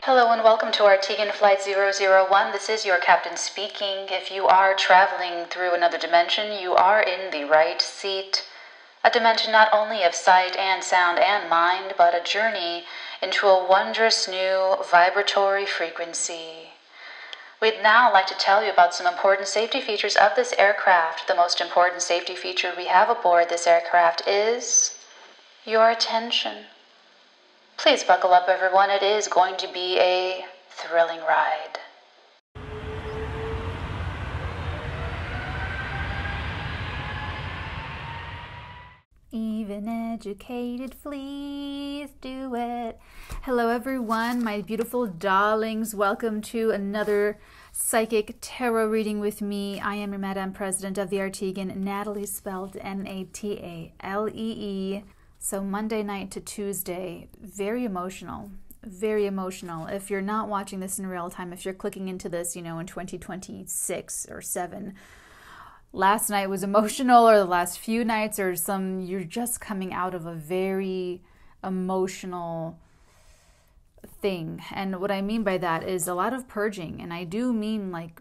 Hello and welcome to Artegan Flight 001. This is your captain speaking. If you are traveling through another dimension, you are in the right seat. A dimension not only of sight and sound and mind, but a journey into a wondrous new vibratory frequency. We'd now like to tell you about some important safety features of this aircraft. The most important safety feature we have aboard this aircraft is your attention. Please buckle up, everyone. It is going to be a thrilling ride. Even educated fleas do it. Hello, everyone, my beautiful darlings. Welcome to another psychic tarot reading with me. I am your Madam President of the Artegan, Natalie, spelled N-A-T-A-L-E-E. So Monday night to Tuesday, very emotional, very emotional. If you're not watching this in real time, if you're clicking into this, in 2026 or 7, last night was emotional, or the last few nights, or you're just coming out of a very emotional thing. And what I mean by that is a lot of purging, and I do mean like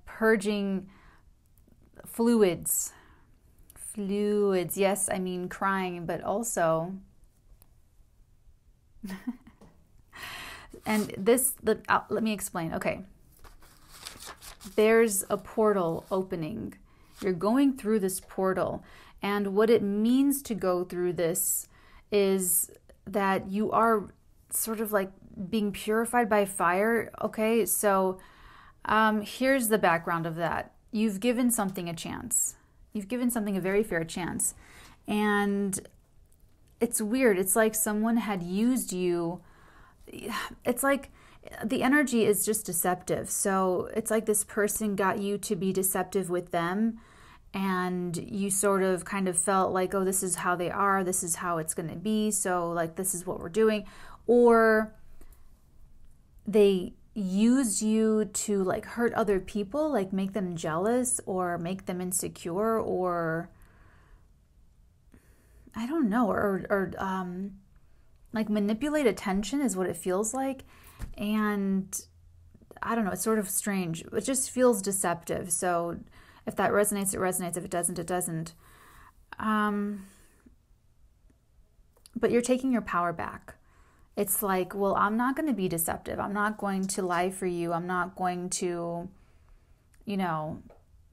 purging fluids. Yes, I mean crying, but also and let me explain. Okay, there's a portal opening. You're going through this portal, and what it means to go through this is that you are sort of like being purified by fire. Okay, so here's the background of that. You've given something a chance. You've given something a very fair chance. And it's weird. It's like someone had used you. It's like the energy is just deceptive. So it's like this person got you to be deceptive with them. And you sort of kind of felt like, oh, this is how they are. This is how it's going to be. So like, this is what we're doing. Or they use you to like hurt other people, like make them jealous or make them insecure, or I don't know, or like manipulate attention is what it feels like. And I don't know, it's sort of strange. It just feels deceptive. So if that resonates, it resonates. If it doesn't, it doesn't. But you're taking your power back. It's like, well, I'm not going to be deceptive. I'm not going to lie for you. I'm not going to,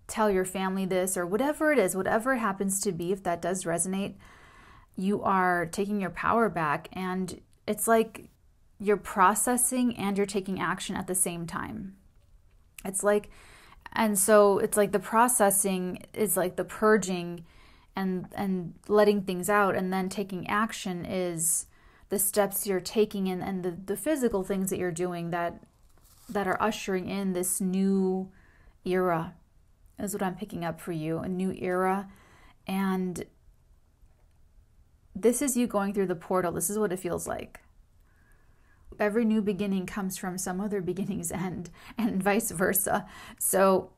tell your family this, or whatever it is, whatever it happens to be. If that does resonate, you are taking your power back. And it's like you're processing and you're taking action at the same time. And so it's like the processing is like the purging and letting things out, and then taking action is the steps you're taking and the physical things that you're doing that are ushering in this new era is what I'm picking up for you, a new era. And this is you going through the portal. This is what it feels like. Every new beginning comes from some other beginning's end, and vice versa. So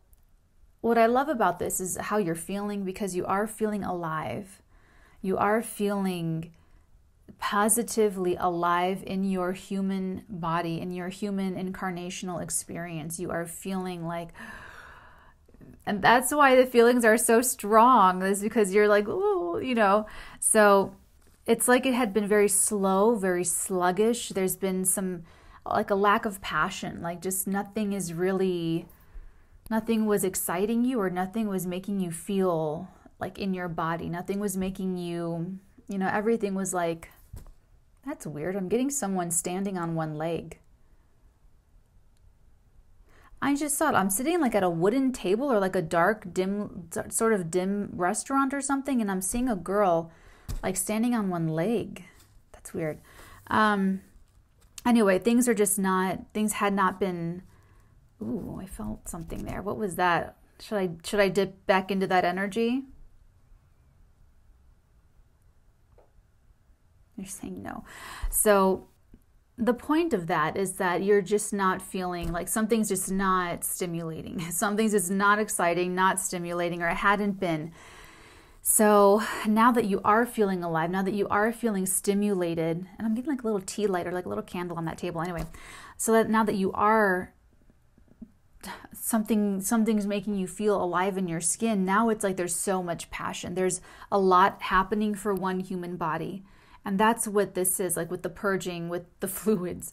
what I love about this is how you're feeling, because you are feeling alive. You are feeling positively alive in your human body, in your human incarnational experience. You are feeling like, and that's why the feelings are so strong, is because you're like, ooh, so it's like it had been very slow, very sluggish. There's been some, like a lack of passion, like just nothing was exciting you, or nothing was making you feel like in your body. Nothing was making you, everything was like, that's weird. I'm getting someone standing on one leg. I just thought I'm sitting like at a wooden table, or like a dark, dim restaurant or something, and I'm seeing a girl like standing on one leg. That's weird. Anyway, things had not been. Ooh, I felt something there. What was that? Should I dip back into that energy? You're saying no. So the point of that is that you're just not feeling like something's just not stimulating. Something's just not exciting, not stimulating, or it hadn't been. So now that you are feeling alive, now that you are feeling stimulated, and I'm getting like a little tea light or like a little candle on that table anyway, so that now that you are something's making you feel alive in your skin, now it's like there's so much passion. There's a lot happening for one human body. And that's what this is, like with the purging, with the fluids.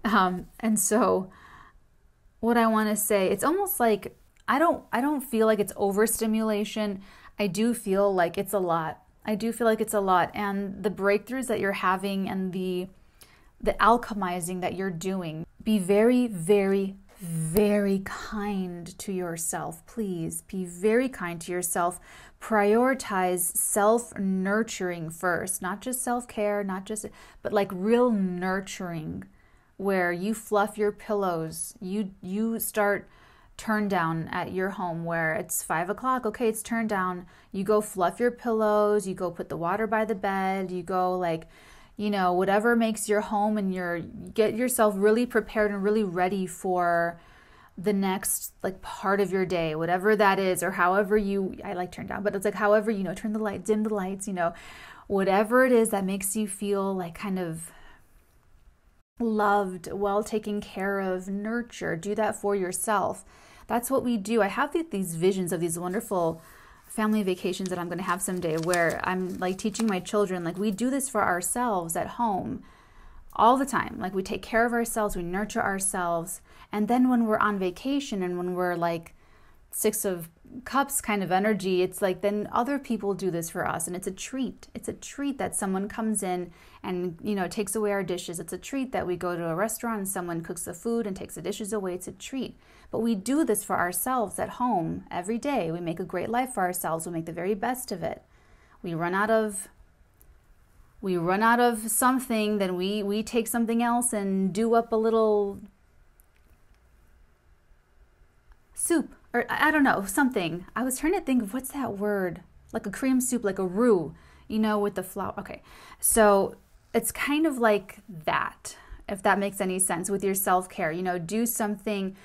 And so what I want to say, it's almost like I don't feel like it's overstimulation. I do feel like it's a lot. I do feel like it's a lot. And the breakthroughs that you're having and the alchemizing that you're doing, be very, very, very kind to yourself. Please be very kind to yourself. Prioritize self-nurturing first, not just self-care, but like real nurturing, where you fluff your pillows, you start turn down at your home where it's 5 o'clock. Okay, it's turn down. You go fluff your pillows, you go put the water by the bed, you go like, whatever makes your home, and get yourself really prepared and really ready for the next like part of your day, whatever that is, or however I like turn down, but it's like however, turn the light, dim the lights, whatever it is that makes you feel like kind of loved, well taken care of, nurture, do that for yourself. That's what we do. I have these visions of these wonderful family vacations that I'm going to have someday, where I'm like teaching my children, like we do this for ourselves at home all the time. Like we take care of ourselves, we nurture ourselves. And then when we're on vacation and when we're like 6 of Cups kind of energy, it's like then other people do this for us, and it's a treat. It's a treat that someone comes in and takes away our dishes. It's a treat that we go to a restaurant and someone cooks the food and takes the dishes away. It's a treat. But we do this for ourselves at home every day. We make a great life for ourselves. We make the very best of it. We run out of something, then we take something else and do up a little soup, or I don't know, something. I was trying to think of what's that word, like a cream soup, like a roux, with the flour. Okay, so it's kind of like that, if that makes any sense, with your self-care. Do something,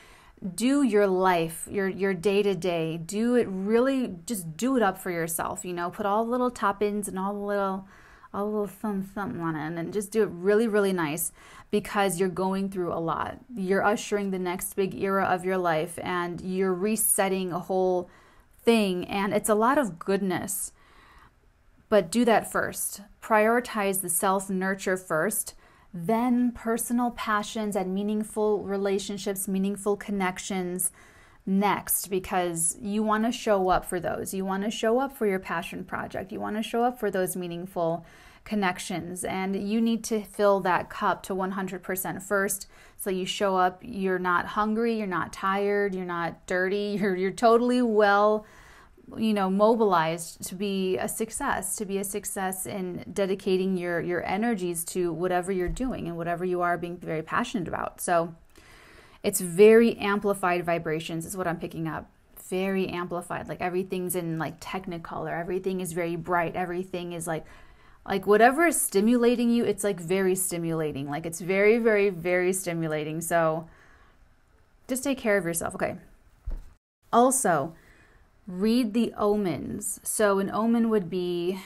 do your life, your day-to-day, do it really, just do it up for yourself, put all the little toppings and all the little something on it, and just do it really, really nice, because you're going through a lot. You're ushering the next big era of your life, and you're resetting a whole thing, and it's a lot of goodness. But do that first. Prioritize the self-nurture first, then personal passions and meaningful relationships, meaningful connections next, because you want to show up for those. You want to show up for your passion project. You want to show up for those meaningful connections, and you need to fill that cup to 100% first. So you show up, you're not hungry, you're not tired, you're not dirty, you're totally well, mobilized to be a success, in dedicating your energies to whatever you're doing and whatever you are being very passionate about. So it's very amplified vibrations is what I'm picking up. Very amplified. Like everything's in like technicolor. Everything is very bright. Everything is like whatever is stimulating you, it's like very stimulating. Like it's very, very, very stimulating. So just take care of yourself. Okay. Also, read the omens. So an omen would be,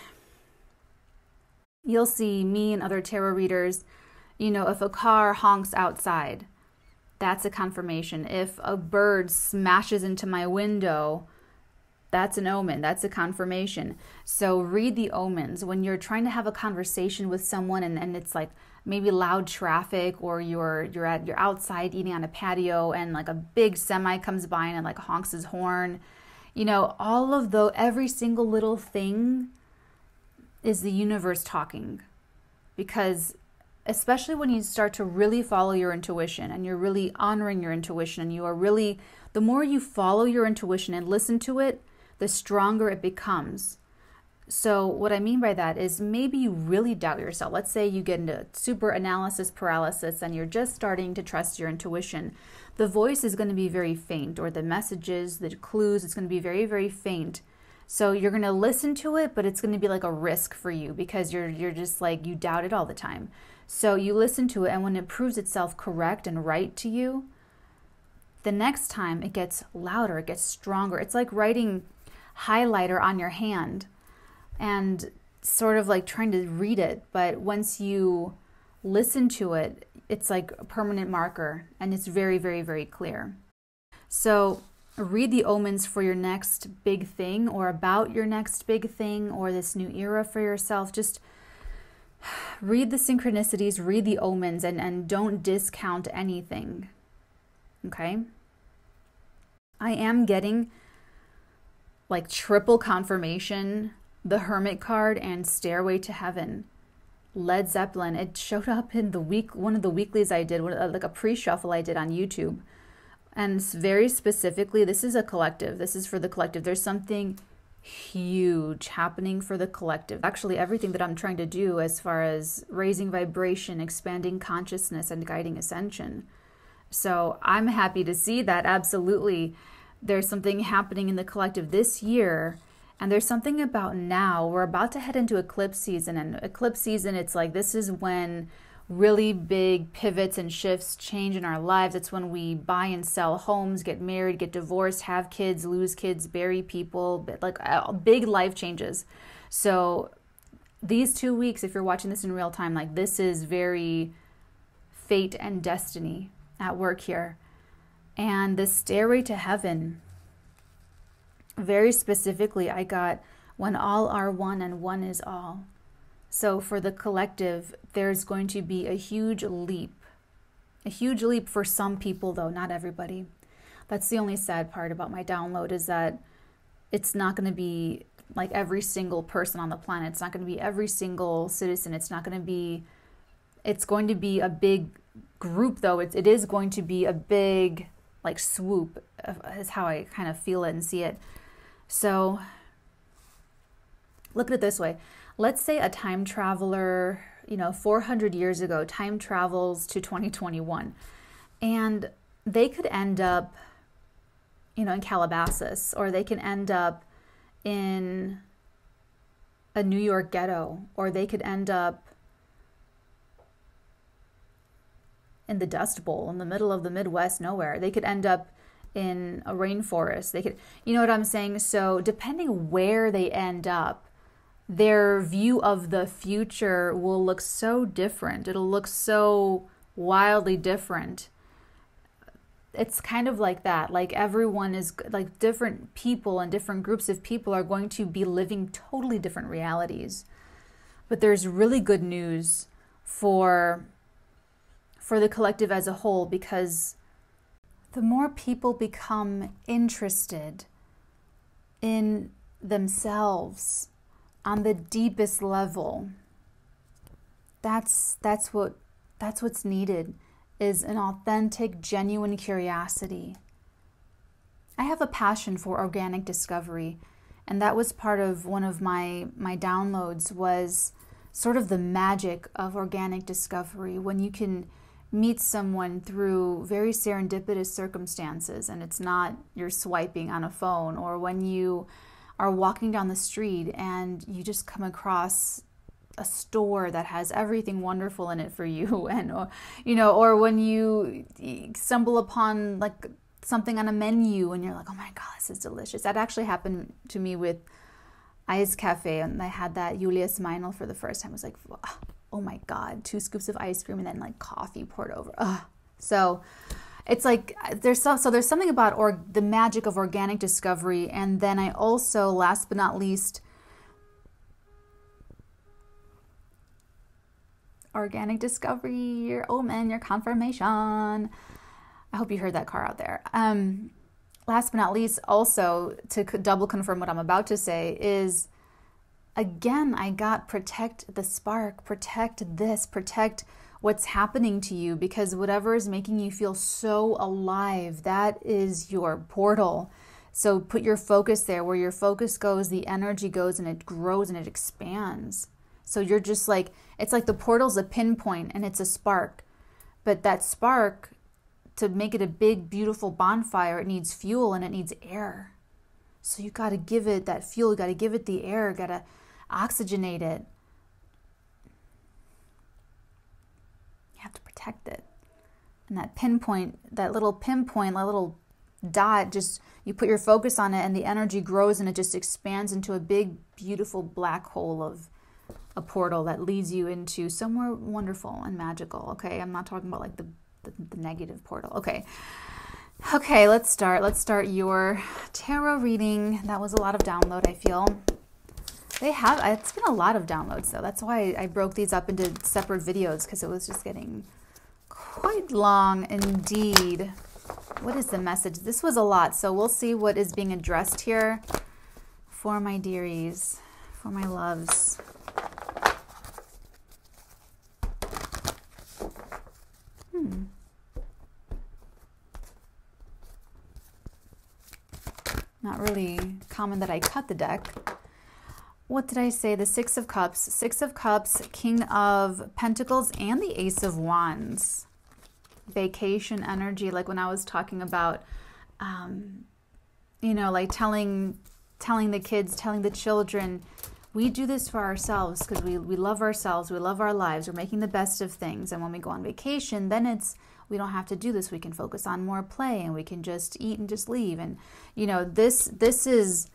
you'll see me and other tarot readers, if a car honks outside, that's a confirmation. If a bird smashes into my window, that's an omen. That's a confirmation. So read the omens. When you're trying to have a conversation with someone and it's like maybe loud traffic, or you're outside eating on a patio and like a big semi comes by and like honks his horn, all of every single little thing is the universe talking. Because especially when you start to really follow your intuition and you're really honoring your intuition, and you are really, the more you follow your intuition and listen to it, the stronger it becomes. So what I mean by that is maybe you really doubt yourself. Let's say you get into super analysis paralysis and you're just starting to trust your intuition. The voice is going to be very faint, or the messages, the clues, it's going to be very, very faint. So you're going to listen to it, but it's going to be like a risk for you, because you're just like, you doubt it all the time. So you listen to it, and when it proves itself correct and right to you, the next time it gets louder, it gets stronger. It's like writing highlighter on your hand. and sort of like trying to read it. But once you listen to it, it's like a permanent marker, and it's very, very, very clear. So read the omens for your next big thing, or about your next big thing, or this new era for yourself. Just read the synchronicities, read the omens, and don't discount anything. Okay? I am getting like triple confirmation, the Hermit Card and Stairway to Heaven. Led Zeppelin, it showed up in one of the weeklies I did, like a pre-shuffle I did on YouTube. And very specifically, this is a collective. This is for the collective. There's something huge happening for the collective. Actually, everything that I'm trying to do as far as raising vibration, expanding consciousness, and guiding ascension. So I'm happy to see that. Absolutely. There's something happening in the collective this year. And there's something about now. We're about to head into eclipse season. And eclipse season, it's like this is when really big pivots and shifts change in our lives. It's when we buy and sell homes, get married, get divorced, have kids, lose kids, bury people, like big life changes. So these 2 weeks, if you're watching this in real time, like this is very fate and destiny at work here. And the Stairway to Heaven, very specifically, I got when all are one and one is all. So for the collective, there's going to be a huge leap for some people, though, not everybody. That's the only sad part about my download, is that it's not going to be like every single person on the planet. It's not going to be every single citizen. It's going to be a big group, though. It is going to be a big like swoop, is how I kind of feel it and see it. So look at it this way. Let's say a time traveler, 400 years ago, time travels to 2021, and they could end up, in Calabasas, or they can end up in a New York ghetto, or they could end up in the Dust Bowl in the middle of the Midwest nowhere. They could end up in a rainforest. They could, you know what I'm saying? So depending where they end up, their view of the future will look so different. It'll look so wildly different. It's kind of like that. Like everyone is, like different people and different groups of people are going to be living totally different realities. But there's really good news for the collective as a whole, because the more people become interested in themselves on the deepest level, that's what's needed, is an authentic, genuine curiosity. I have a passion for organic discovery, and that was part of one of my downloads, was sort of the magic of organic discovery, when you can meet someone through very serendipitous circumstances, and it's not you're swiping on a phone, or when you are walking down the street and you just come across a store that has everything wonderful in it for you, and or when you stumble upon like something on a menu and you're like, oh my god, this is delicious. That actually happened to me with Ice Cafe, and I had that Julius Meinl for the first time. I was like, oh my god, 2 scoops of ice cream and then like coffee poured over. So it's like there's something about the magic of organic discovery. And then I also, last but not least, organic discovery, your omen, your confirmation. I hope you heard that car out there. Last but not least, also to double confirm what I'm about to say, is again, I got protect the spark, protect this, protect what's happening to you, because whatever is making you feel so alive, that is your portal. So put your focus there. Where your focus goes, the energy goes, and it grows and it expands. So you're just like, it's like the portal's a pinpoint and it's a spark. But that spark, to make it a big, beautiful bonfire, it needs fuel and it needs air. So you got to give it that fuel, you got to give it the air, got to oxygenate it. You have to protect it. And that pinpoint, that little dot, just you put your focus on it and the energy grows and it just expands into a big, beautiful black hole of a portal that leads you into somewhere wonderful and magical. Okay, I'm not talking about like the negative portal. Okay, let's start your tarot reading. That was a lot of download, I feel. It's been a lot of downloads though. That's why I broke these up into separate videos, because it was just getting quite long indeed. What is the message? This was a lot, so we'll see what is being addressed here for my dearies, for my loves. Not really common that I cut the deck. What did I say? The Six of Cups. Six of Cups, King of Pentacles, and the Ace of Wands. Vacation energy, like when I was talking about, you know, like telling the kids, telling the children, we do this for ourselves because we love ourselves, we love our lives, we're making the best of things. And when we go on vacation, then we don't have to do this. We can focus on more play and we can just eat and just leave. And, you know, this is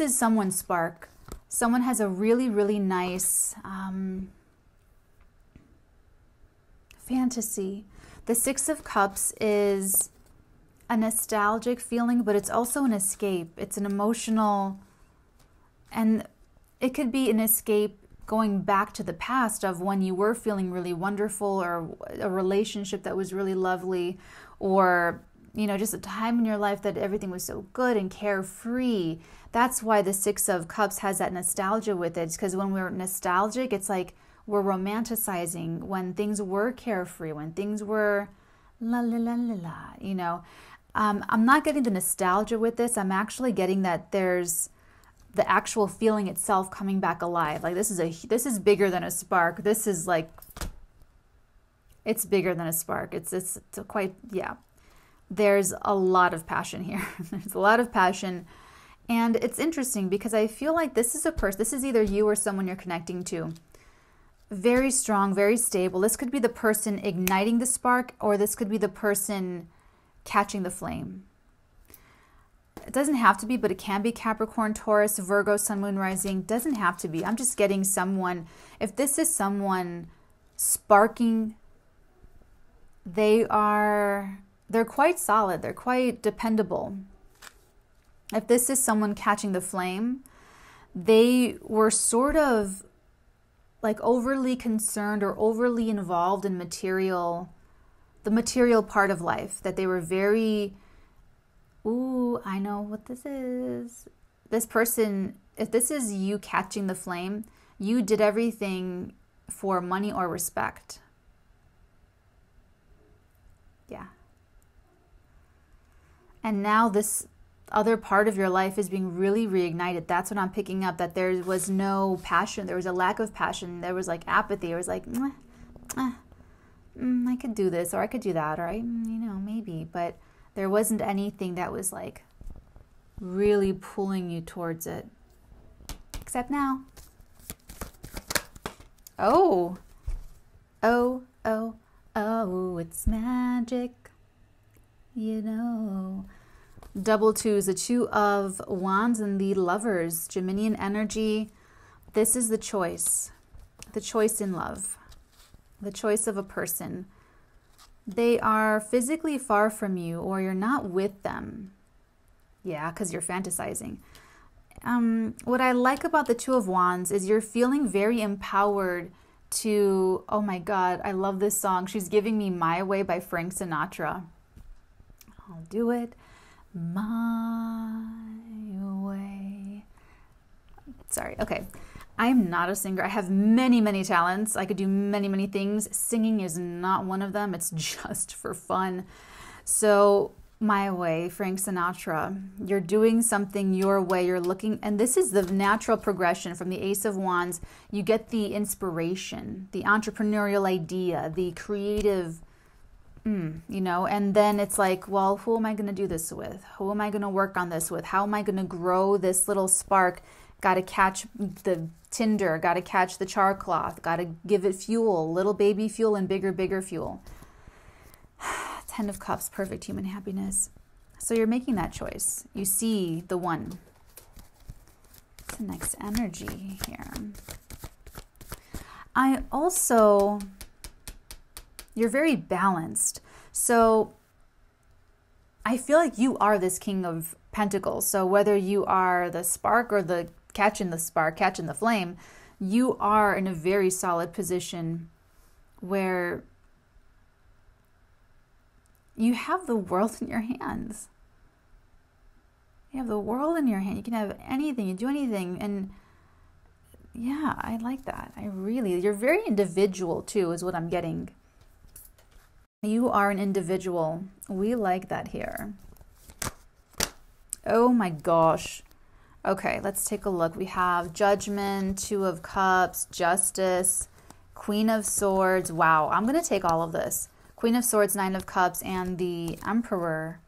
someone's spark. Someone has a really, really nice fantasy. The Six of Cups is a nostalgic feeling, but it's also an escape. It's an emotional, and it could be an escape going back to the past of when you were feeling really wonderful, or a relationship that was really lovely, or, you know, just a time in your life that everything was so good and carefree. That's why the Six of Cups has that nostalgia with it, because when we're nostalgic, it's like we're romanticizing when things were carefree, when things were la la la la la, you know. I'm not getting the nostalgia with this. I'm actually getting that there's the actual feeling itself coming back alive. Like this is bigger than a spark. This is like, it's bigger than a spark. It's quite, yeah. There's a lot of passion here. There's a lot of passion. And it's interesting because I feel like this is a person, this is either you or someone you're connecting to. Very strong, very stable. This could be the person igniting the spark, or this could be the person catching the flame. It doesn't have to be, but it can be Capricorn, Taurus, Virgo, Sun, Moon, Rising. Doesn't have to be. I'm just getting someone, if this is someone sparking, they're quite solid. They're quite dependable. If this is someone catching the flame, they were sort of like overly concerned or overly involved in the material part of life, that they were very, ooh, I know what this is. This person, if this is you catching the flame, you did everything for money or respect. Yeah. And now this other part of your life is being really reignited. That's what I'm picking up, that there was no passion. There was a lack of passion. There was like apathy. It was like, I could do this, or I could do that, or maybe. But there wasn't anything that was like really pulling you towards it. Except now. Oh, it's magic. You know. Double twos, the Two of Wands and the Lovers, Geminian energy. This is the choice in love, the choice of a person. They are physically far from you, or you're not with them. Yeah, because you're fantasizing. What I like about the Two of Wands is you're feeling very empowered to, oh my God, I love this song. She's giving me My Way by Frank Sinatra. I'll do it my way. Sorry. Okay. I'm not a singer. I have many, many talents. I could do many, many things. Singing is not one of them. It's just for fun. So, My Way, Frank Sinatra. You're doing something your way. You're looking, and this is the natural progression from the Ace of Wands. You get the inspiration, the entrepreneurial idea, the creative, and then it's like, well, who am I going to do this with? Who am I going to work on this with? How am I going to grow this little spark? Got to catch the tinder, got to catch the char cloth, got to give it fuel, little baby fuel and bigger, bigger fuel. Ten of Cups, perfect human happiness. So you're making that choice. You see the one. What's the next energy here? You're very balanced. So I feel like you are this King of Pentacles. So whether you are the spark or the catching the spark, catching the flame, you are in a very solid position where you have the world in your hands. You have the world in your hand. You can have anything, you do anything. And yeah, I like that. You're very individual too, is what I'm getting. You are an individual. We like that here. Oh my gosh. Okay, let's take a look. We have Judgment, Two of Cups, Justice, Queen of Swords. Wow, I'm going to take all of this. Queen of Swords, Nine of Cups, and the Emperor.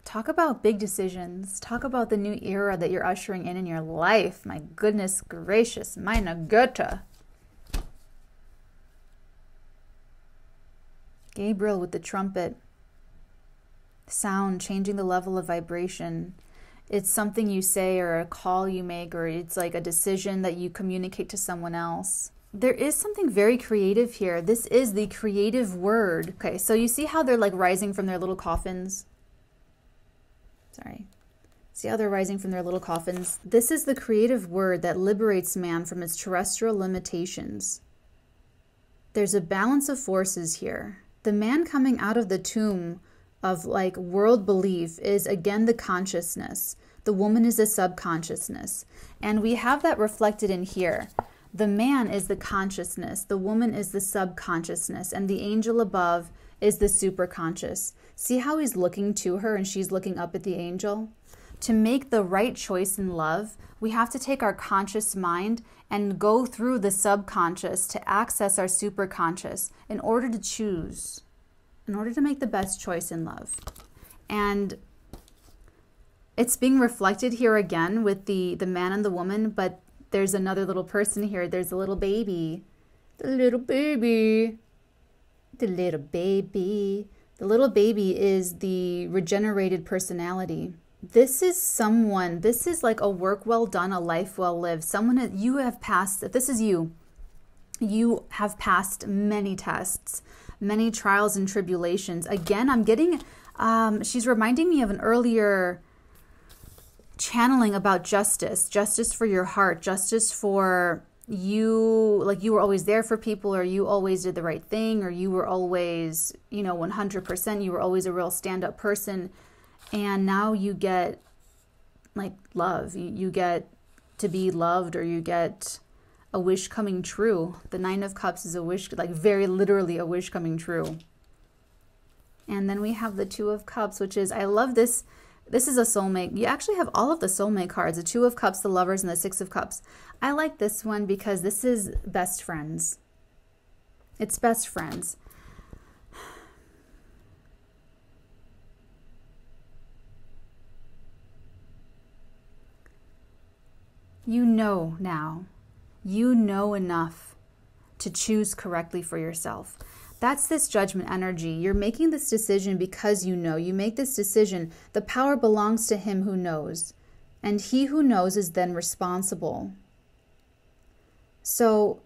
Talk about big decisions. Talk about the new era that you're ushering in your life. My goodness gracious, meine Güte. Gabriel with the trumpet. Sound, changing the level of vibration. It's something you say or a call you make, or it's like a decision that you communicate to someone else. There is something very creative here. This is the creative word. Okay, so you see how they're like rising from their little coffins? Sorry. See how they're rising from their little coffins? This is the creative word that liberates man from its terrestrial limitations. There's a balance of forces here. The man coming out of the tomb of like world belief is again the consciousness. The woman is the subconsciousness. And we have that reflected in here. The man is the consciousness. The woman is the subconsciousness. And the angel above is the superconscious. See how he's looking to her and she's looking up at the angel? To make the right choice in love, we have to take our conscious mind and go through the subconscious to access our superconscious in order to choose, in order to make the best choice in love. And it's being reflected here again with the man and the woman, but there's another little person here. There's a little baby. The little baby. The little baby. The little baby is the regenerated personality. This is someone, this is like a work well done, a life well lived. Someone that you have passed, if this is you have passed many tests, many trials and tribulations. Again, I'm getting, she's reminding me of an earlier channeling about justice for your heart, justice for you, like you were always there for people, or you always did the right thing, or you were always, 100%, you were always a real stand-up person. And now you get like love, you get to be loved, or you get a wish coming true. The Nine of Cups is a wish, like very literally a wish coming true. And then we have the Two of Cups, which is, I love this. This is a soulmate. You actually have all of the soulmate cards, the Two of Cups, the Lovers, and the Six of Cups. I like this one because this is best friends. It's best friends. You know now. You know enough to choose correctly for yourself. That's this judgment energy. You're making this decision because you know. You make this decision. The power belongs to him who knows. And he who knows is then responsible. So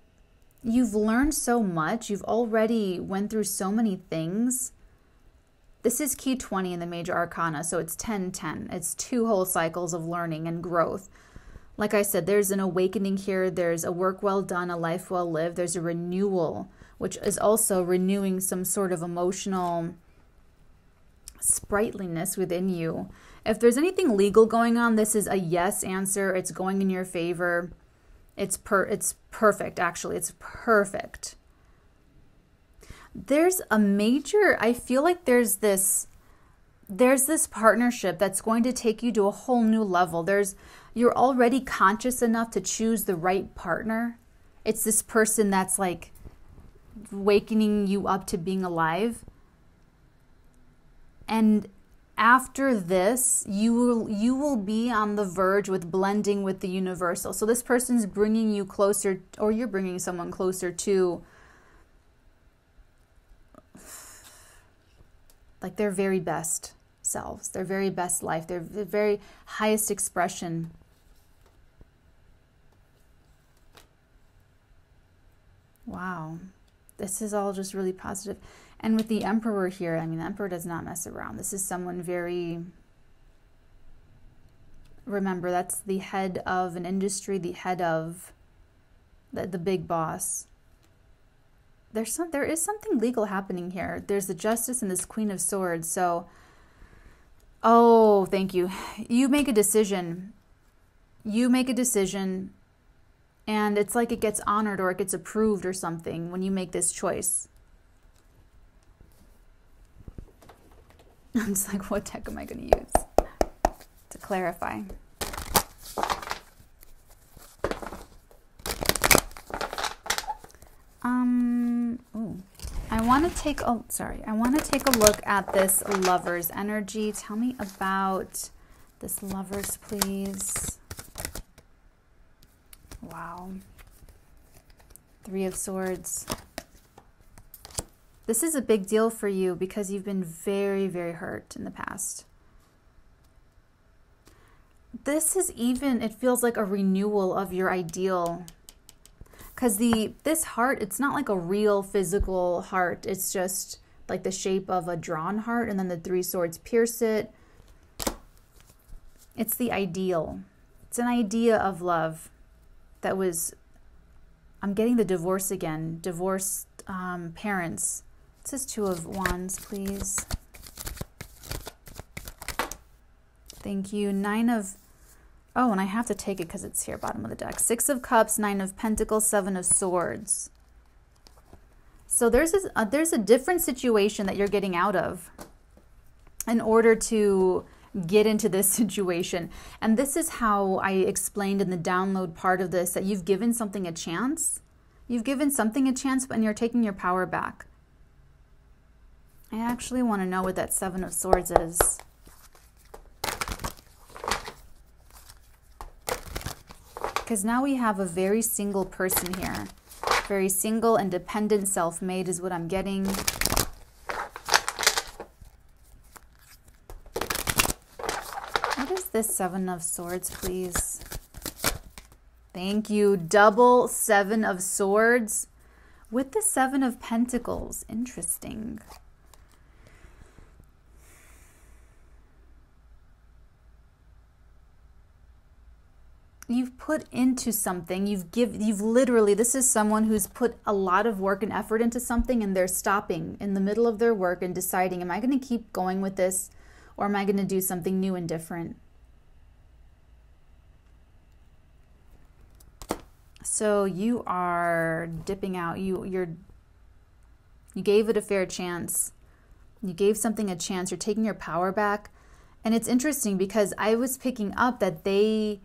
you've learned so much. You've already went through so many things. This is key 20 in the major arcana. So it's 10-10. It's 2 whole cycles of learning and growth. Like I said, there's an awakening here. There's a work well done, a life well lived. There's a renewal, which is also renewing some sort of emotional sprightliness within you. If there's anything legal going on, this is a yes answer. It's going in your favor. It's perfect, actually. It's perfect. There's a major, I feel like there's this partnership that's going to take you to a whole new level. You're already conscious enough to choose the right partner. It's this person that's like wakening you up to being alive. And after this, you will be on the verge with blending with the universal. So this person's bringing you closer, or you're bringing someone closer to like their very best selves, their very best life, their very highest expression. Wow. This is all just really positive. And with the Emperor here, I mean, the Emperor does not mess around. This is someone very, remember, that's the head of an industry, the head of the big boss. There is something legal happening here. There's the Justice and this Queen of Swords. So, oh, thank you. You make a decision. You make a decision. And it's like it gets honored or it gets approved or something when you make this choice. I'm just like, what deck am I going to use to clarify? Ooh. I want to take a look at this Lover's energy. Tell me about this Lovers, please. Wow. Three of Swords. This is a big deal for you because you've been very, very hurt in the past. This is even, it feels like a renewal of your ideal. Because this heart, it's not like a real physical heart. It's just like the shape of a drawn heart, and then the three swords pierce it. It's the ideal. It's an idea of love that was, I'm getting the divorce again, divorced parents. This is Two of Wands, please. Thank you. Nine of, oh, and I have to take it because it's here, bottom of the deck. Six of Cups, Nine of Pentacles, Seven of Swords. So there's a different situation that you're getting out of in order to get into this situation. And this is how I explained in the download part of this, that you've given something a chance. You've given something a chance, and you're taking your power back. I actually want to know what that Seven of Swords is. Because now we have a very single person here. Very single, independent, self-made is what I'm getting. What is this Seven of Swords, please? Thank you. Double Seven of Swords with the Seven of Pentacles. Interesting. You've put into something, you've literally, this is someone who's put a lot of work and effort into something, and they're stopping in the middle of their work and deciding, am I going to keep going with this, or am I going to do something new and different? So you are dipping out. You gave it a fair chance. You gave something a chance. You're taking your power back. And it's interesting because I was picking up that they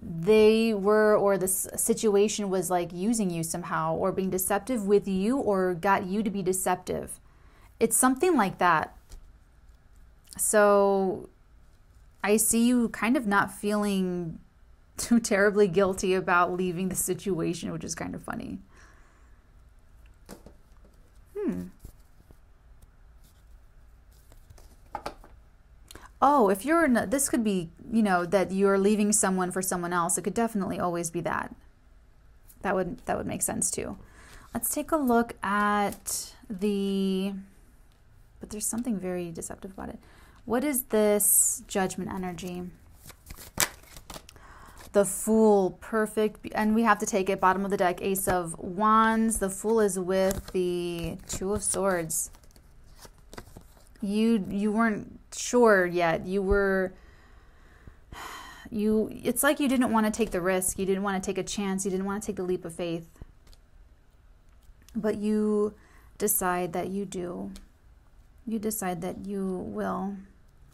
were, or this situation was like using you somehow, or being deceptive with you, or got you to be deceptive. It's something like that. So I see you kind of not feeling too terribly guilty about leaving the situation, which is kind of funny. Oh, if you're, this could be, you know, that you're leaving someone for someone else. It could definitely always be that. That would make sense too. Let's take a look at the, but there's something very deceptive about it. What is this Judgment energy? The Fool, perfect. And we have to take it, bottom of the deck, Ace of Wands. The Fool is with the Two of Swords. You weren't sure yet. It's like you didn't want to take the risk. You didn't want to take a chance. You didn't want to take the leap of faith. But you decide that you do. You decide that you will.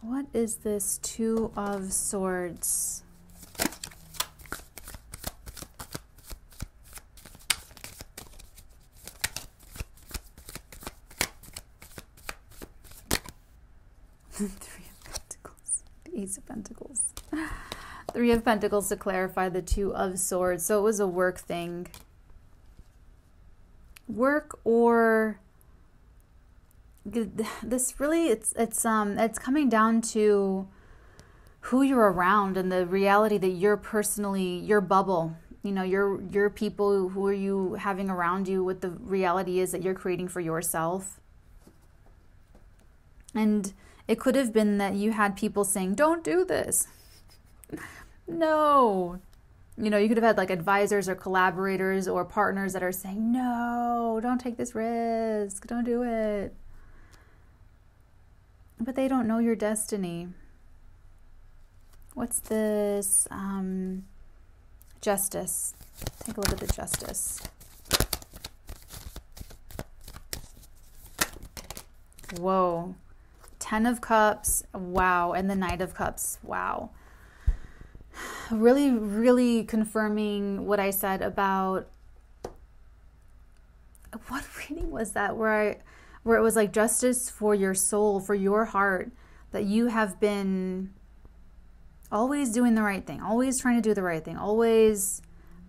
What is this Two of Swords? Three of Cups. Ace of Pentacles. Three of Pentacles to clarify the Two of Swords. So it was a work thing. Work, or this really, it's coming down to who you're around and the reality that you're personally, your bubble, you know, your people, who are you having around you, what the reality is that you're creating for yourself. And it could have been that you had people saying, don't do this. No. You know, you could have had like advisors or collaborators or partners that are saying, no, don't take this risk. Don't do it. But they don't know your destiny. What's this? Justice. Take a look at the Justice. Whoa. 10 of Cups. Wow. And the Knight of Cups. Wow. Really, really confirming what I said about, what reading was that? Where it was like justice for your soul, for your heart, that you have been always doing the right thing, always trying to do the right thing, always,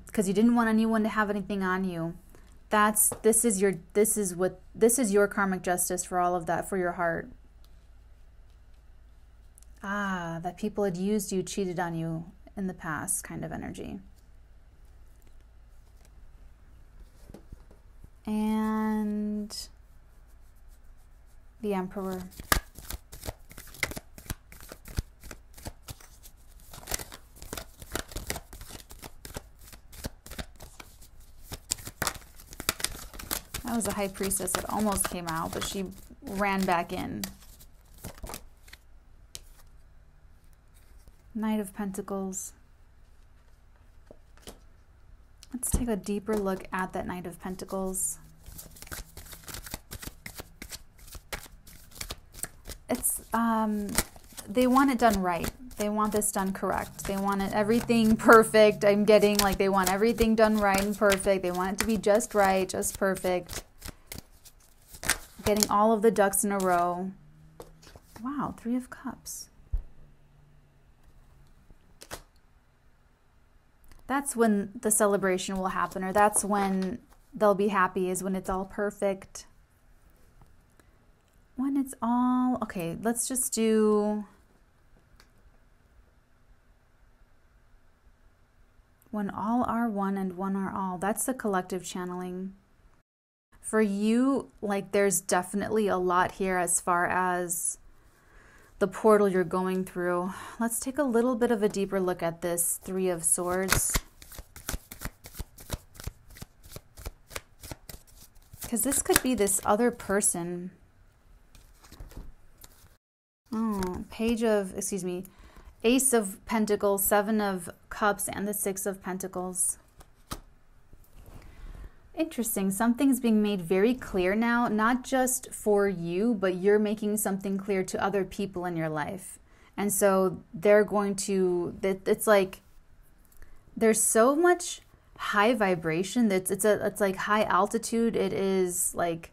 because you didn't want anyone to have anything on you. This is your karmic justice for all of that, for your heart. That people had used you, cheated on you in the past, kind of energy. And the Emperor. That was the High Priestess. It almost came out, but she ran back in. Knight of Pentacles. Let's take a deeper look at that Knight of Pentacles. It's, they want it done right. They want this done correct. They want it, everything perfect. I'm getting like they want everything done right and perfect. They want it to be just right, just perfect. Getting all of the ducks in a row. Wow, 3 of Cups. That's when the celebration will happen, or that's when they'll be happy, is when it's all perfect. When it's all... Okay, let's just do... When all are one and one are all. That's the collective channeling. For you, like, there's definitely a lot here as far as the portal you're going through. Let's take a little bit of a deeper look at this 3 of Swords. Because this could be this other person. Oh, Ace of Pentacles, 7 of Cups, and the 6 of Pentacles. Interesting. Something's being made very clear now, not just for you, but you're making something clear to other people in your life. And so they're going to, it's like, there's so much high vibration that it's like high altitude. It is like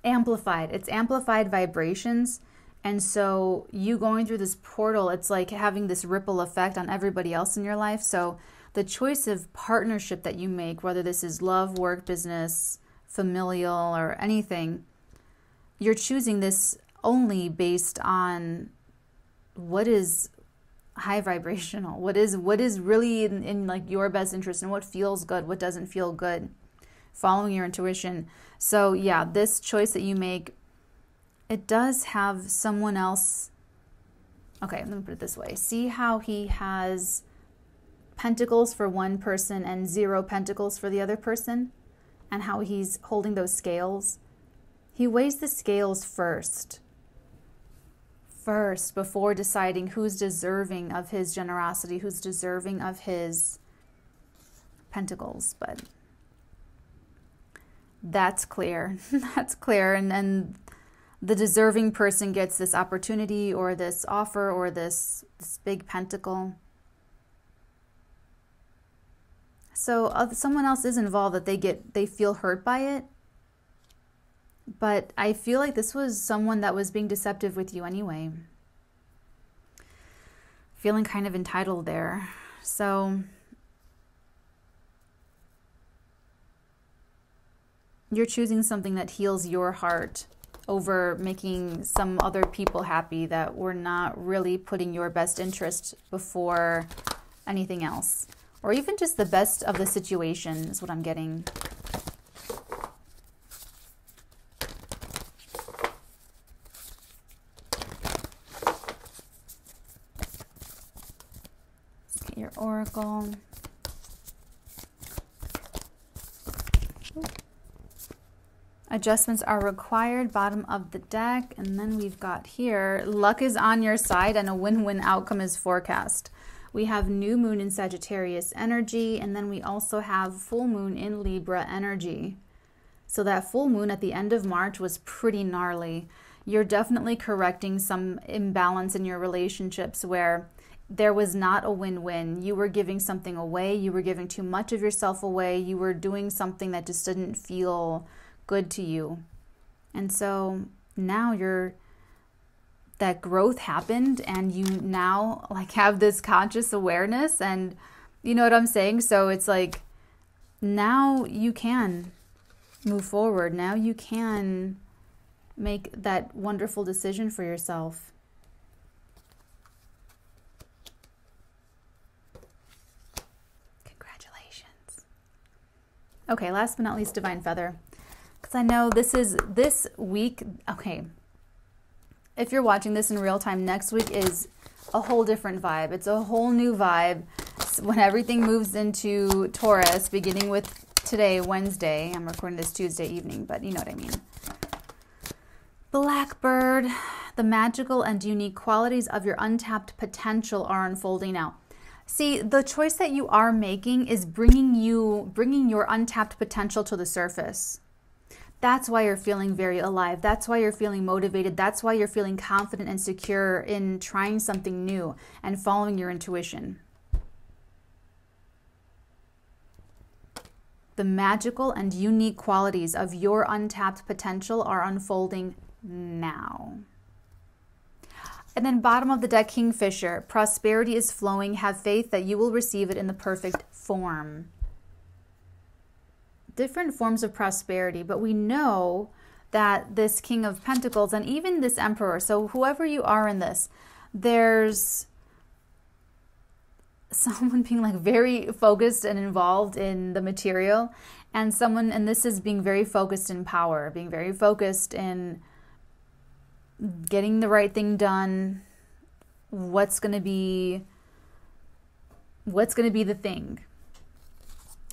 amplified. It's amplified vibrations. And so you going through this portal, it's like having this ripple effect on everybody else in your life. So the choice of partnership that you make, whether this is love, work, business, familial, or anything, you're choosing this only based on what is high vibrational, what is really in like your best interest, and what feels good, what doesn't feel good, following your intuition. So yeah, this choice that you make, it does have someone else. Okay, let me put it this way. See how he has pentacles for one person and 0 pentacles for the other person, and how he's holding those scales? He weighs the scales first before deciding who's deserving of his generosity, who's deserving of his pentacles. But that's clear. That's clear. And the deserving person gets this opportunity or this offer or this big pentacle. So someone else is involved that they feel hurt by it. But I feel like this was someone that was being deceptive with you anyway. feeling kind of entitled there. So you're choosing something that heals your heart over making some other people happy that were not really putting your best interest before anything else. Or even just the best of the situation is what I'm getting. Let's get your oracle. Adjustments are required, bottom of the deck. And then we've got here, luck is on your side and a win-win outcome is forecast. We have new moon in Sagittarius energy, and then we also have full moon in Libra energy. So that full moon at the end of March was pretty gnarly. You're definitely correcting some imbalance in your relationships where there was not a win-win. You were giving something away. You were giving too much of yourself away. You were doing something that just didn't feel good to you. And so now that growth happened, and you now like have this conscious awareness, and you know what I'm saying? So it's like now you can move forward. Now you can make that wonderful decision for yourself. Congratulations. Okay, last but not least, Divine Feather. Because I know this week, okay, if you're watching this in real time, next week is a whole different vibe. It's a whole new vibe when everything moves into Taurus, beginning with today, Wednesday. I'm recording this Tuesday evening, but you know what I mean. Blackbird, the magical and unique qualities of your untapped potential are unfolding now. See, the choice that you are making is bringing your untapped potential to the surface. That's why you're feeling very alive. That's why you're feeling motivated. That's why you're feeling confident and secure in trying something new and following your intuition. The magical and unique qualities of your untapped potential are unfolding now. And then bottom of the deck, Kingfisher. Prosperity is flowing. Have faith that you will receive it in the perfect form. Different forms of prosperity, but we know that this King of Pentacles and even this Emperor, so whoever you are in this, there's someone being like very focused and involved in the material, and this is being very focused in power, being very focused in getting the right thing done, what's going to be the thing.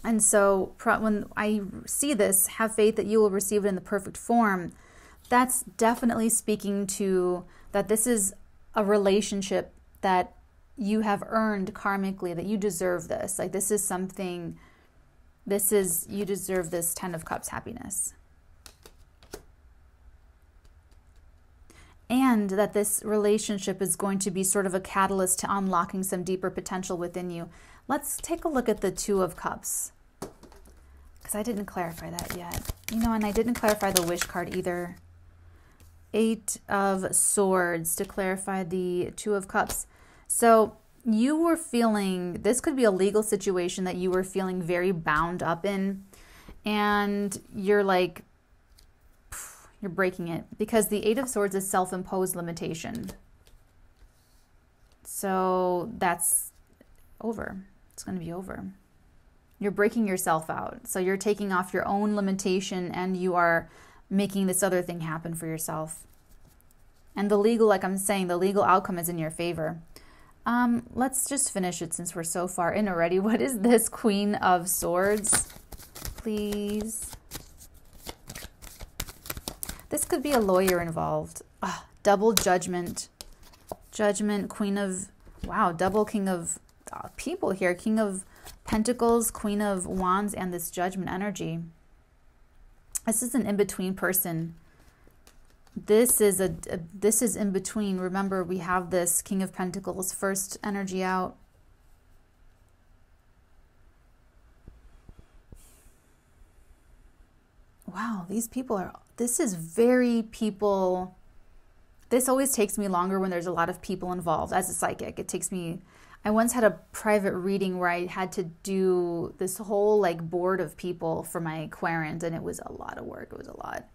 And so when I see this, have faith that you will receive it in the perfect form, that's definitely speaking to that this is a relationship that you have earned karmically, that you deserve this. Like this is something, you deserve this 10 of Cups happiness. And that this relationship is going to be sort of a catalyst to unlocking some deeper potential within you. Let's take a look at the 2 of Cups. Because I didn't clarify that yet. You know, and I didn't clarify the Wish card either. 8 of Swords to clarify the 2 of Cups. So you were feeling, this could be a legal situation that you were feeling very bound up in. And you're like, you're breaking it. Because the 8 of Swords is self-imposed limitation. So that's over. It's going to be over. You're breaking yourself out. So you're taking off your own limitation and you are making this other thing happen for yourself. And the legal, like I'm saying, the legal outcome is in your favor. Let's just finish it since we're so far in already. What is this Queen of Swords? Please. This could be a lawyer involved. Double judgment. Judgment, Queen of, wow, double King of people here. King of Pentacles, Queen of Wands, and this Judgment energy. This is an in-between person. This is in between. Remember, we have this King of Pentacles, first energy out. Wow, these people are, this is very people This always takes me longer when there's a lot of people involved. As a psychic, it takes me... I once had a private reading where I had to do this whole like board of people for my querent, and it was a lot of work. It was a lot.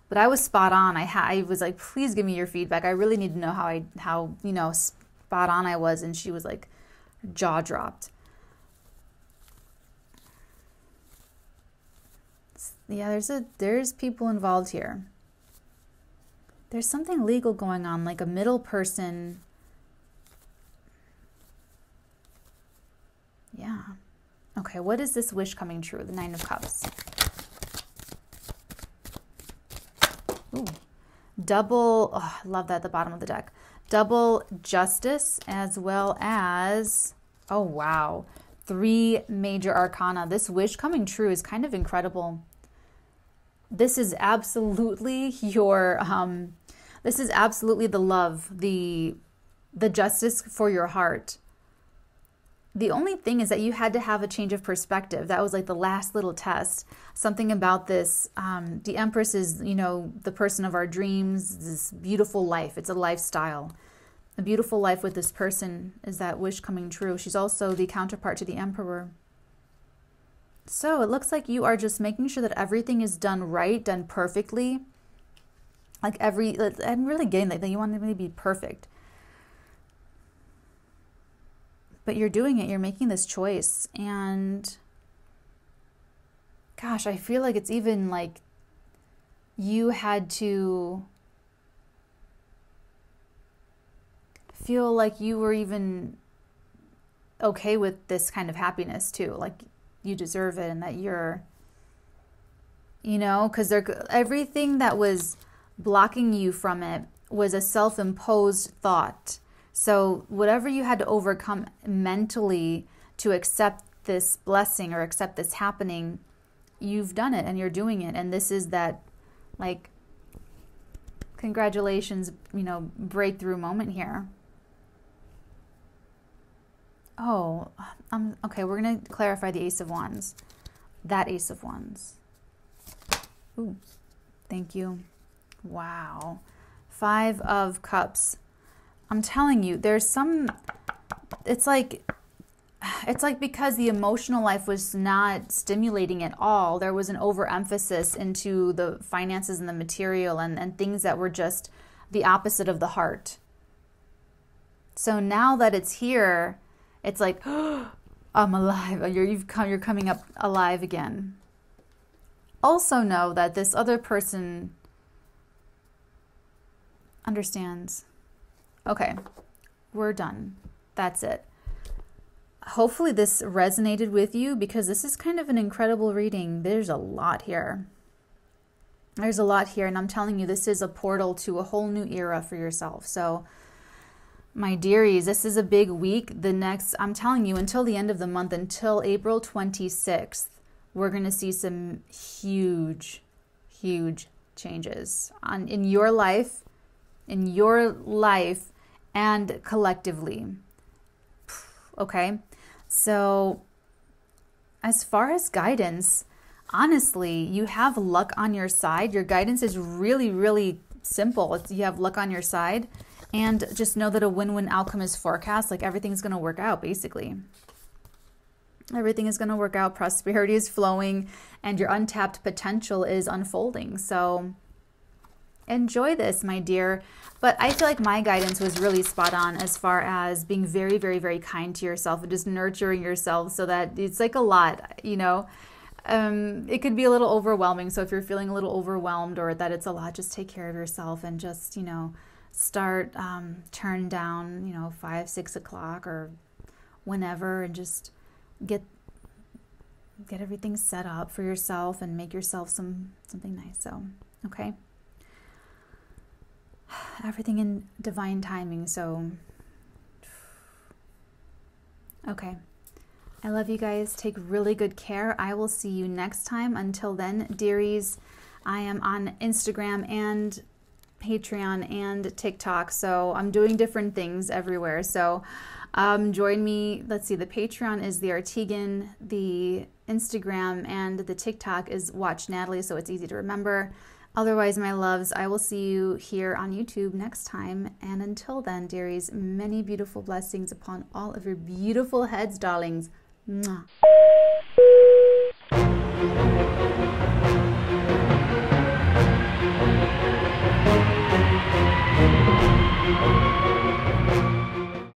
But I was spot on. I was like, please give me your feedback. I really need to know how spot on I was. And she was like, jaw dropped. Yeah, there's people involved here. There's something legal going on, like a middle person. Yeah. Okay, what is this wish coming true? The Nine of Cups. Ooh. Double, oh, I love that at the bottom of the deck. Double justice, as well as, oh wow, 3 major arcana. This wish coming true is kind of incredible. This is absolutely your, this is absolutely the love, the justice for your heart. The only thing is that you had to have a change of perspective. That was like the last little test. Something about this, the Empress is, the person of our dreams, this beautiful life. It's a lifestyle. A beautiful life with this person is that wish coming true. She's also the counterpart to the Emperor. So it looks like you are just making sure that everything is done right, done perfectly. And really getting that you want it to be perfect. But you're doing it, you're making this choice, and gosh, I feel like it's even like you had to feel like you were even okay with this kind of happiness too, like you deserve it, and that you're, because everything that was blocking you from it was a self-imposed thought. So whatever you had to overcome mentally to accept this blessing or accept this happening, you've done it and you're doing it. And this is that, like, congratulations, breakthrough moment here. Oh, okay, we're going to clarify the Ace of Wands. That Ace of Wands. Ooh, thank you. Wow. 5 of Cups. I'm telling you, there's some, it's like because the emotional life was not stimulating at all, there was an overemphasis into the finances and the material and things that were just the opposite of the heart. So now that it's here, it's like, oh, I'm alive. You're coming up alive again. Also know that this other person understands. Okay, we're done. That's it. Hopefully this resonated with you, because this is kind of an incredible reading. There's a lot here. There's a lot here, and I'm telling you, this is a portal to a whole new era for yourself. So, my dearies, this is a big week. I'm telling you, until the end of the month, until April 26th, we're going to see some huge, huge changes in your life, and collectively. Okay, so as far as guidance, honestly, you have luck on your side. Your guidance is really, really simple. You have luck on your side, and just know that a win-win outcome is forecast. Like, everything's going to work out, basically. Everything is going to work out. Prosperity is flowing, and your untapped potential is unfolding. So enjoy this, my dear. But I feel like my guidance was really spot on as far as being very, very, very kind to yourself and just nurturing yourself, so that it's like a lot, it could be a little overwhelming. So if you're feeling a little overwhelmed or that it's a lot, just take care of yourself and just, start, turn down, 5, 6 o'clock or whenever, and just get everything set up for yourself and make yourself something nice. So, okay. Everything in divine timing. So, okay. I love you guys. Take really good care. I will see you next time. Until then, dearies, I am on Instagram and Patreon and TikTok. So I'm doing different things everywhere. So join me. Let's see. The Patreon is the Artigan. The Instagram and the TikTok is Watch Natalie. So it's easy to remember. Otherwise, my loves, I will see you here on YouTube next time. And until then, dearies, many beautiful blessings upon all of your beautiful heads, darlings. Mwah.